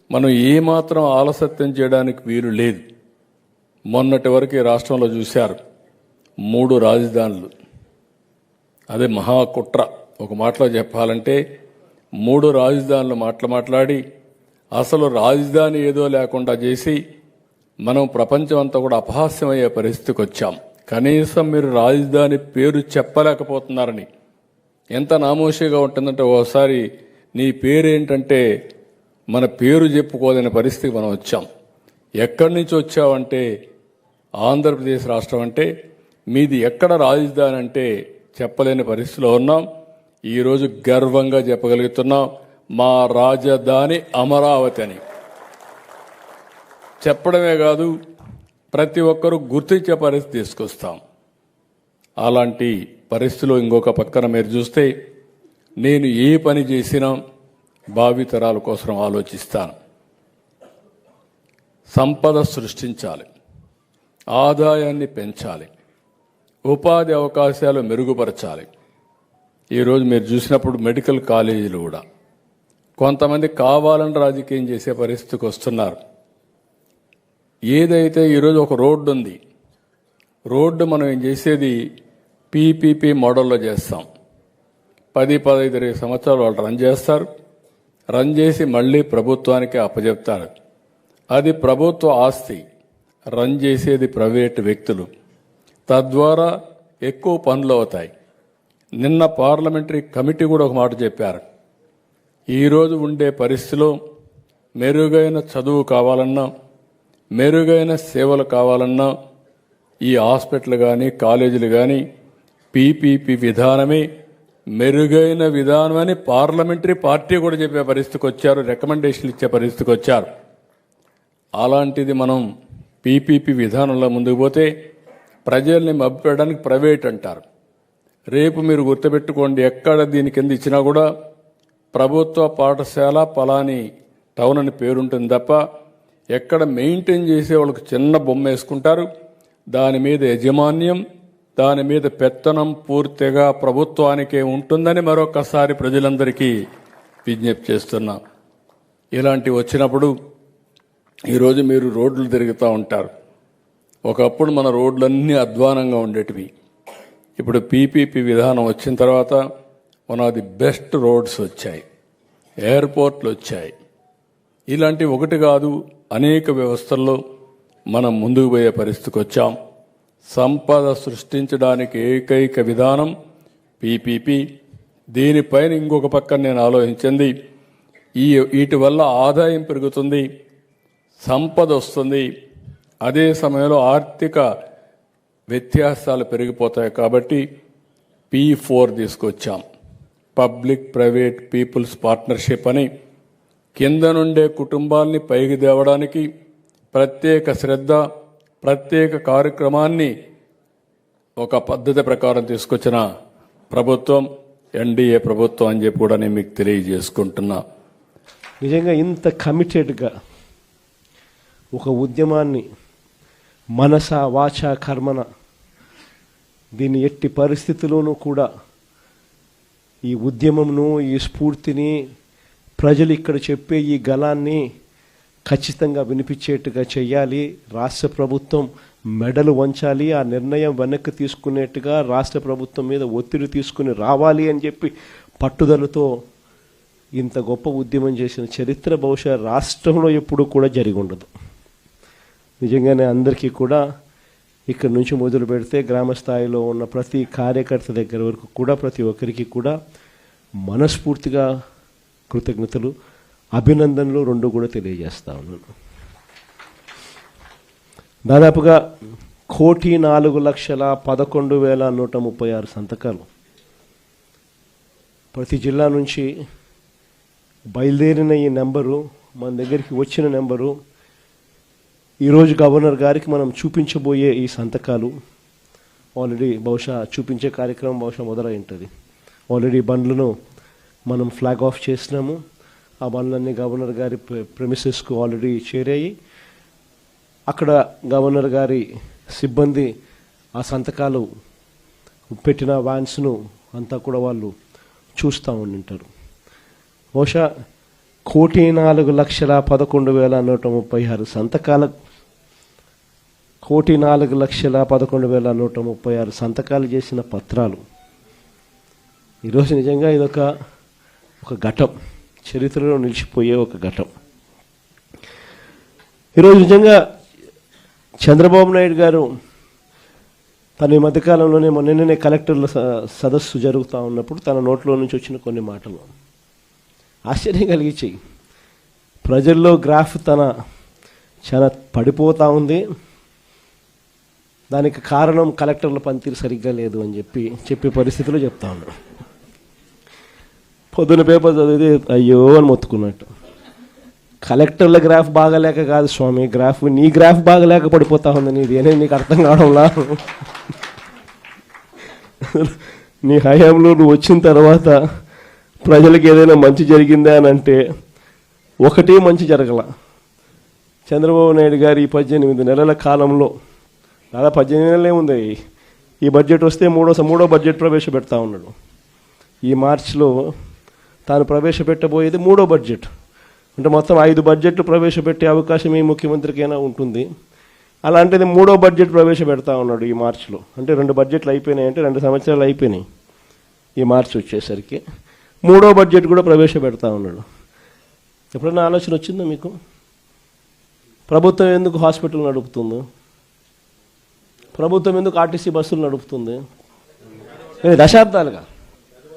మనం ఏమాత్రం ఆలస్యం చేయడానికి వీలు లేదు. మొన్నటి వరకు ఈ రాష్ట్రంలో చూశారు 3 రాజధానులు. అదే మహాకుట్ర. ఒక మాటలో చెప్పాలంటే 3 రాజధానులు మాట్లాడి అసలు రాజధాని ఏదో లేకుండా చేసి మనం ప్రపంచం అంతా కూడా అపహాస్యమయ్యే పరిస్థితికి వచ్చాం. కనీసం మీరు రాజధాని పేరు చెప్పలేకపోతున్నారని. ఎంత నామోషిగా ఉంటుందంటే ఓసారి నీ పేరేంటంటే మన పేరు చెప్పుకోలేని పరిస్థితికి మనం వచ్చాం. ఎక్కడి నుంచి వచ్చావంటే ఆంధ్రప్రదేశ్ రాష్ట్రం అంటే మీది ఎక్కడ రాజధాని అంటే చెప్పలేని పరిస్థితిలో ఉన్నాం. ఈరోజు గర్వంగా చెప్పగలుగుతున్నాం మా రాజధాని అమరావతి అని. చెప్పడమే కాదు ప్రతి ఒక్కరూ గుర్తించే పరిస్థితి తీసుకొస్తాం. అలాంటి పరిస్థితిలో ఇంకొక పక్కన మీరు చూస్తే నేను ఏ పని చేసినా భావితరాల కోసం ఆలోచిస్తాను. సంపద సృష్టించాలి, ఆదాయాన్ని పెంచాలి, ఉపాధి అవకాశాలు మెరుగుపరచాలి. ఈరోజు మీరు చూసినప్పుడు మెడికల్ కాలేజీలు కూడా కొంతమంది కావాలని రాజకీయం చేసే పరిస్థితికి వస్తున్నారు. ఏదైతే ఈరోజు ఒక రోడ్డు ఉంది, రోడ్డు మనం ఏం చేసేది పీపీపీ మోడల్లో చేస్తాం. 10-15 సంవత్సరాలు వాళ్ళు రన్ చేస్తారు. రన్ చేసి మళ్ళీ ప్రభుత్వానికి అప్పచెప్తారు. అది ప్రభుత్వ ఆస్తి, రన్ చేసేది ప్రైవేటు వ్యక్తులు. తద్వారా ఎక్కువ పనులు అవుతాయి. నిన్న పార్లమెంటరీ కమిటీ కూడా ఒక మాట చెప్పారు. ఈరోజు ఉండే పరిస్థితిలో మెరుగైన చదువు కావాలన్నా, మెరుగైన సేవలు కావాలన్నా ఈ హాస్పిటల్ కానీ కాలేజీలు కానీ పీపీపీ విధానమే మెరుగైన విధానం అని పార్లమెంటరీ పార్టీ కూడా చెప్పే పరిస్థితికి వచ్చారు. రికమెండేషన్లు ఇచ్చే పరిస్థితికి వచ్చారు. అలాంటిది మనం పీపీపీ విధానంలో ముందుకు పోతే ప్రజల్ని మభ్యపెట్టడానికి ప్రైవేట్ అంటారు. రేపు మీరు గుర్తుపెట్టుకోండి, ఎక్కడ దీని కింద ఇచ్చినా కూడా ప్రభుత్వ పాఠశాల పలాని టౌన్ అని పేరుంటుంది తప్ప ఎక్కడ మెయింటైన్ చేసే వాళ్ళకి చిన్న బొమ్మ వేసుకుంటారు. దాని మీద యజమాన్యం, దాని మీద పెత్తనం పూర్తిగా ప్రభుత్వానికే ఉంటుందని మరొకసారి ప్రజలందరికీ విజ్ఞప్తి చేస్తున్నా. ఇలాంటివి వచ్చినప్పుడు ఈరోజు మీరు రోడ్లు తిరుగుతూ ఉంటారు. ఒకప్పుడు మన రోడ్లన్నీ అధ్వానంగా ఉండేటివి. ఇప్పుడు పీపీపీ విధానం వచ్చిన తర్వాత one of the best roads వచ్చాయి, ఎయిర్పోర్ట్లు వచ్చాయి. ఇలాంటి ఒకటి కాదు, అనేక వ్యవస్థల్లో మనం ముందుకు పోయే పరిస్థితికి వచ్చాం. సంపద సృష్టించడానికి ఏకైక విధానం పీపీపీ. దీనిపైన ఇంకొక పక్కన నేను ఆలోచించింది, వీటి వల్ల ఆదాయం పెరుగుతుంది, సంపద వస్తుంది, అదే సమయంలో ఆర్థిక వ్యత్యాసాలు పెరిగిపోతాయి. కాబట్టి P4 తీసుకొచ్చాం, పబ్లిక్ ప్రైవేట్ పీపుల్స్ పార్ట్నర్షిప్ అని. కింద నుండే కుటుంబాల్ని పైకి తేవడానికి ప్రత్యేక శ్రద్ధ, ప్రత్యేక కార్యక్రమాన్ని ఒక పద్ధతి ప్రకారం తీసుకొచ్చిన ప్రభుత్వం ఎన్డీఏ ప్రభుత్వం అని చెప్పి కూడా నేను మీకు తెలియజేసుకుంటున్నా. నిజంగా ఇంత కమిటెడ్గా ఒక ఉద్యమాన్ని మనస వాచ కర్మన దీన్ని ఎట్టి పరిస్థితుల్లోనూ కూడా ఈ ఉద్యమంను, ఈ స్ఫూర్తిని, ప్రజలు ఇక్కడ చెప్పే ఈ గళాన్ని ఖచ్చితంగా వినిపించేట్టుగా చేయాలి. రాష్ట్ర ప్రభుత్వం మెడలు వంచాలి. ఆ నిర్ణయం వెనక్కి తీసుకునేట్టుగా రాష్ట్ర ప్రభుత్వం మీద ఒత్తిడి తీసుకుని రావాలి అని చెప్పి పట్టుదలతో ఇంత గొప్ప ఉద్యమం చేసిన చరిత్ర బహుశా రాష్ట్రంలో ఎప్పుడూ కూడా జరిగి ఉండదు. నిజంగానే అందరికీ కూడా ఇక్కడ నుంచి మొదలు పెడితే గ్రామ స్థాయిలో ఉన్న ప్రతి కార్యకర్త దగ్గర వరకు కూడా ప్రతి ఒక్కరికి కూడా మనస్ఫూర్తిగా కృతజ్ఞతలు, అభినందనలు రెండు కూడా తెలియజేస్తా ఉన్నాను. దాదాపుగా 1,04,11,136 సంతకాలు ప్రతి జిల్లా నుంచి బయలుదేరిన ఈ నెంబరు, మన దగ్గరికి వచ్చిన నెంబరు, ఈరోజు గవర్నర్ గారికి మనం చూపించబోయే ఈ సంతకాలు ఆల్రెడీ బహుశా చూపించే కార్యక్రమం బహుశా మొదలై ఉంటుంది. ఆల్రెడీ బండ్లను మనం ఫ్లాగ్ ఆఫ్ చేసినాము. ఆ బండ్లన్నీ గవర్నర్ గారి ప్రెమిసెస్కు ఆల్రెడీ చేరాయి. అక్కడ గవర్నర్ గారి సిబ్బంది ఆ సంతకాలు పెట్టిన వ్యాన్స్ను అంతా కూడా వాళ్ళు చూస్తూ ఉండింటారు. బహుశా 1,04,11,136 సంతకాల 1,04,11,136 సంతకాలు చేసిన పత్రాలు. ఈరోజు నిజంగా ఇదొక ఘటం, చరిత్రలో నిలిచిపోయే ఒక ఘటం. ఈరోజు నిజంగా చంద్రబాబు నాయుడు గారు తన ఈ మధ్యకాలంలోనే నిన్ననే కలెక్టర్ల సదస్సు జరుగుతూ ఉన్నప్పుడు తన నోట్లో నుంచి వచ్చిన కొన్ని మాటలు ఆశ్చర్యం కలిగించాయి. ప్రజల్లో గ్రాఫ్ చాలా పడిపోతూ ఉంది, దానికి కారణం కలెక్టర్ల పనితీరు సరిగ్గా లేదు అని చెప్పే పరిస్థితిలో చెప్తా ఉన్నాడు. పొద్దున పేపర్ చదివితే అయ్యో అని మొత్తుకున్నట్టు. కలెక్టర్ల గ్రాఫ్ బాగాలేక కాదు స్వామి, నీ గ్రాఫ్ బాగాలేక పడిపోతా ఉంది, నీది అనేది నీకు అర్థం కావడంలా. నీ హయాంలో నువ్వు వచ్చిన తర్వాత ప్రజలకు ఏదైనా మంచి జరిగిందా అని అంటే ఒకటే మంచి జరగల. చంద్రబాబు నాయుడు గారు ఈ 18 నెలల కాలంలో, దాదాపు 18 నెలలే ఉంది, ఈ బడ్జెట్ వస్తే మూడో బడ్జెట్ ప్రవేశపెడతా ఉన్నాడు. ఈ మార్చిలో తాను ప్రవేశపెట్టబోయేది 3వ బడ్జెట్. అంటే మొత్తం 5 బడ్జెట్లు ప్రవేశపెట్టే అవకాశం ఈ ముఖ్యమంత్రికైనా ఉంటుంది. అలాంటిది 3వ బడ్జెట్ ప్రవేశపెడతా ఉన్నాడు ఈ మార్చిలో. అంటే 2 బడ్జెట్లు అయిపోయినాయి, అంటే 2 సంవత్సరాలు అయిపోయినాయి. ఈ మార్చి వచ్చేసరికి 3వ బడ్జెట్ కూడా ప్రవేశపెడతా ఉన్నాడు. ఎప్పుడైనా ఆలోచన వచ్చిందా మీకు? ప్రభుత్వం ఎందుకు హాస్పిటల్ నడుపుతుంది? ప్రభుత్వం ఎందుకు ఆర్టీసీ బస్సులు నడుపుతుంది? దశాబ్దాలుగా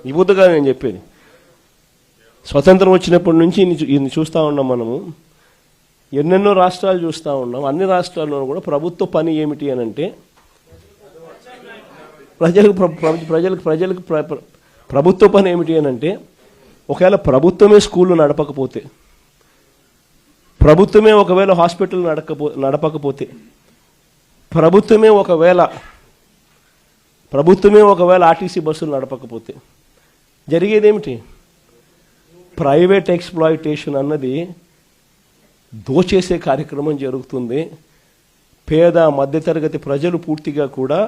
ఈ బుద్ధగా నేను చెప్పేది. స్వతంత్రం వచ్చినప్పటి నుంచి ఇన్ని చూస్తూ ఉన్నాం మనము. ఎన్నెన్నో రాష్ట్రాలు చూస్తూ ఉన్నాం. అన్ని రాష్ట్రాల్లో కూడా ప్రభుత్వ పని ఏమిటి అని అంటే ప్రజలకు ప్రభుత్వ పని ఏమిటి అని అంటే, ఒకవేళ ప్రభుత్వమే స్కూళ్ళు నడపకపోతే, ప్రభుత్వమే ఒకవేళ హాస్పిటల్ నడపకపోతే, ప్రభుత్వమే ఒకవేళ ఆర్టీసీ బస్సులు నడపకపోతే జరిగేదేమిటి? ప్రైవేట్ ఎక్స్‌ప్లాయిటేషన్ అన్నది దోచేసే కార్యక్రమం జరుగుతుంది. పేద మధ్యతరగతి ప్రజలు పూర్తిగా కూడా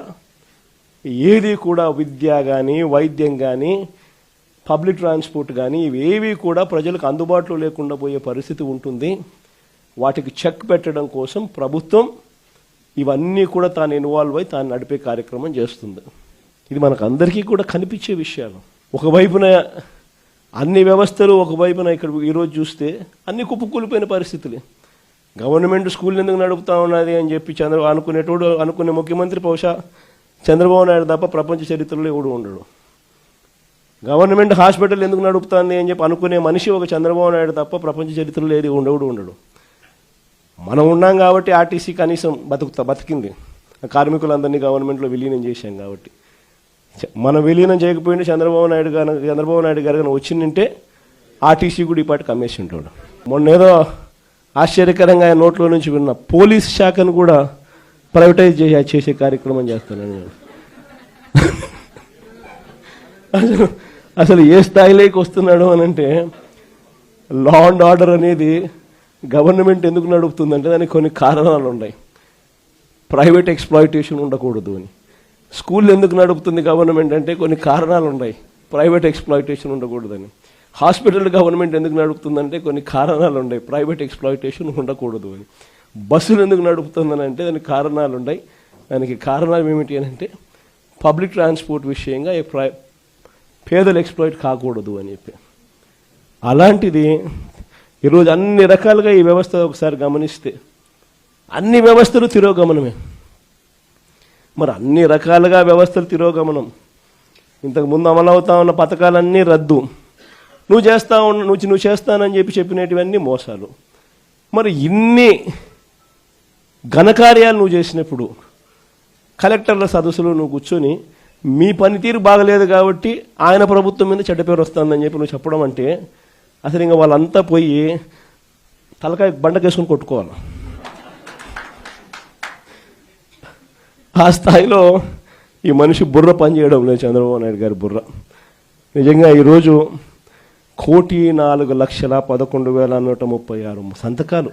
ఏది కూడా విద్య కానీ, వైద్యం కానీ, పబ్లిక్ ట్రాన్స్పోర్ట్ కానీ ఇవేవి కూడా ప్రజలకు అందుబాటులో లేకుండా పోయే పరిస్థితి ఉంటుంది. వాటికి చెక్ పెట్టడం కోసం ప్రభుత్వం ఇవన్నీ కూడా తాను ఇన్వాల్వ్ అయి తాను నడిపే కార్యక్రమం చేస్తుంది. ఇది మనకు అందరికీ కూడా కనిపించే విషయాలు. ఒకవైపున అన్ని వ్యవస్థలు, ఒకవైపున ఇక్కడ ఈరోజు చూస్తే అన్ని కుప్పకూలిపోయిన పరిస్థితులే. గవర్నమెంట్ స్కూల్ ఎందుకు నడుపుతా ఉన్నది అని చెప్పి అనుకునే ముఖ్యమంత్రి బహుశా చంద్రబాబు నాయుడు తప్ప ప్రపంచ చరిత్రలో ఎవడు ఉండడు. గవర్నమెంట్ హాస్పిటల్ ఎందుకు నడుపుతుంది అని చెప్పి అనుకునే మనిషి ఒక చంద్రబాబు నాయుడు తప్ప ప్రపంచ చరిత్రలో ఏది ఉండడు. మనం ఉన్నాం కాబట్టి ఆర్టీసీ కనీసం బతికింది. కార్మికులందరినీ గవర్నమెంట్లో విలీనం చేశాం కాబట్టి. మనం విలీనం చేయకపోయింటే చంద్రబాబు నాయుడు గారు కానీ వచ్చిందంటే ఆర్టీసీ కూడా ఈ పాటికి అమ్మేసి ఉంటాడు. మొన్నేదో ఆశ్చర్యకరంగా ఆయన నోట్లో నుంచి విన్న పోలీస్ శాఖను కూడా ప్రైవేటైజ్ చేసే కార్యక్రమం చేస్తానని నేను. అసలు ఏ స్థాయిలోకి వస్తున్నాడు అని అంటే, లా అండ్ ఆర్డర్ అనేది గవర్నమెంట్ ఎందుకు నడుపుతుందంటే దానికి కొన్ని కారణాలు ఉన్నాయి. ప్రైవేట్ ఎక్స్‌ప్లాయిటేషన్ ఉండకూడదు అని. స్కూల్ ఎందుకు నడుపుతుంది గవర్నమెంట్ అంటే కొన్ని కారణాలు ఉన్నాయి, ప్రైవేట్ ఎక్స్‌ప్లాయిటేషన్ ఉండకూడదని. హాస్పిటల్ గవర్నమెంట్ ఎందుకు నడుపుతుందంటే కొన్ని కారణాలు ఉన్నాయి, ప్రైవేట్ ఎక్స్‌ప్లాయిటేషన్ ఉండకూడదు అని. బస్సులు ఎందుకు నడుపుతుందని అంటే దానికి కారణాలు ఉన్నాయి. దానికి కారణాలు ఏమిటి అని అంటే పబ్లిక్ ట్రాన్స్పోర్ట్ విషయంగా పేదలు ఎక్స్‌ప్లాయిట్ కాకూడదు అని చెప్పి. అలాంటిది ఈరోజు అన్ని రకాలుగా ఈ వ్యవస్థ ఒకసారి గమనిస్తే అన్ని వ్యవస్థలు తిరోగమనమే. మరి అన్ని రకాలుగా వ్యవస్థలు తిరోగమనం. ఇంతకుముందు అమలవుతా ఉన్న పథకాలన్నీ రద్దు. నువ్వు చేస్తానని చెప్పినటువన్నీ మోసాలు. మరి ఇన్ని ఘనకార్యాలు నువ్వు చేసినప్పుడు కలెక్టర్ల సదస్సులో నువ్వు కూర్చొని మీ పనితీరు బాగలేదు కాబట్టి ఆయన ప్రభుత్వం మీద చెడ్డ పేరు వస్తుందని చెప్పి నువ్వు చెప్పడం అంటే అసలు ఇంకా వాళ్ళంతా పోయి తలకాయ బండకేసుకొని కొట్టుకోవాలి. ఆ స్థాయిలో ఈ మనిషి బుర్ర పనిచేయడం లేదు, చంద్రబాబు నాయుడు గారి బుర్ర. నిజంగా ఈరోజు 1,04,11,136 సంతకాలు,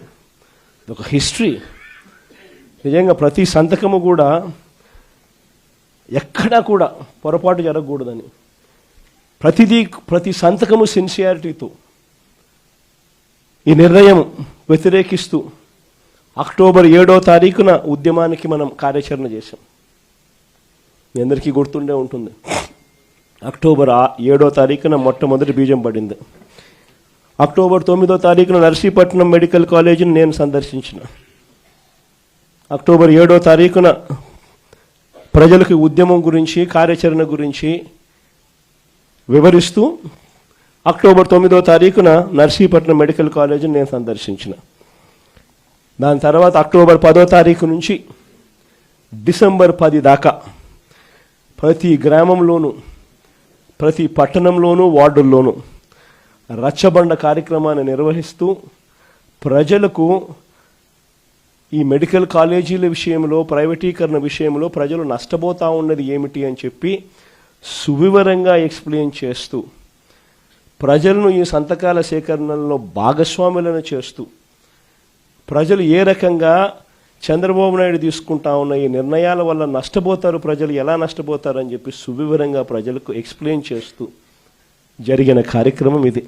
ఒక హిస్టరీ. నిజంగా ప్రతి సంతకము కూడా ఎక్కడా కూడా పొరపాటు జరగకూడదని, ప్రతి సంతకము సిన్సియారిటీతో ఈ నిర్ణయం వ్యతిరేకిస్తూ అక్టోబర్ 7వ తారీఖున ఉద్యమానికి మనం కార్యాచరణ చేశాం. మీ అందరికీ గుర్తుండే ఉంటుంది. అక్టోబర్ 7వ తారీఖున మొట్టమొదటి బీజం పడింది. అక్టోబర్ 9వ తారీఖున నర్సీపట్నం మెడికల్ కాలేజీని నేను సందర్శించిన. అక్టోబర్ 7వ తారీఖున ప్రజలకు ఉద్యమం గురించి కార్యాచరణ గురించి వివరిస్తూ అక్టోబర్ 9వ తారీఖున నర్సీపట్నం మెడికల్ కాలేజీని నేను సందర్శించిన. దాని తర్వాత అక్టోబర్ 10వ తారీఖు నుంచి డిసెంబర్ 10 దాకా ప్రతి గ్రామంలోనూ ప్రతి పట్టణంలోనూ వార్డుల్లోనూ రచ్చబండ కార్యక్రమాన్ని నిర్వహిస్తూ ప్రజలకు ఈ మెడికల్ కాలేజీల విషయంలో ప్రైవేటీకరణ విషయంలో ప్రజలు నష్టపోతూ ఉన్నది ఏమిటి అని చెప్పి సువివరంగా ఎక్స్ప్లెయిన్ చేస్తూ ప్రజలను ఈ సంతకాల సేకరణలో భాగస్వాములను చేస్తూ ప్రజలు ఏ రకంగా చంద్రబాబు నాయుడు తీసుకుంటా ఉన్న ఈ నిర్ణయాల వల్ల నష్టపోతారు, ప్రజలు ఎలా నష్టపోతారు అని చెప్పి సువివరంగా ప్రజలకు ఎక్స్ప్లెయిన్ చేస్తూ జరిగిన కార్యక్రమం ఇది.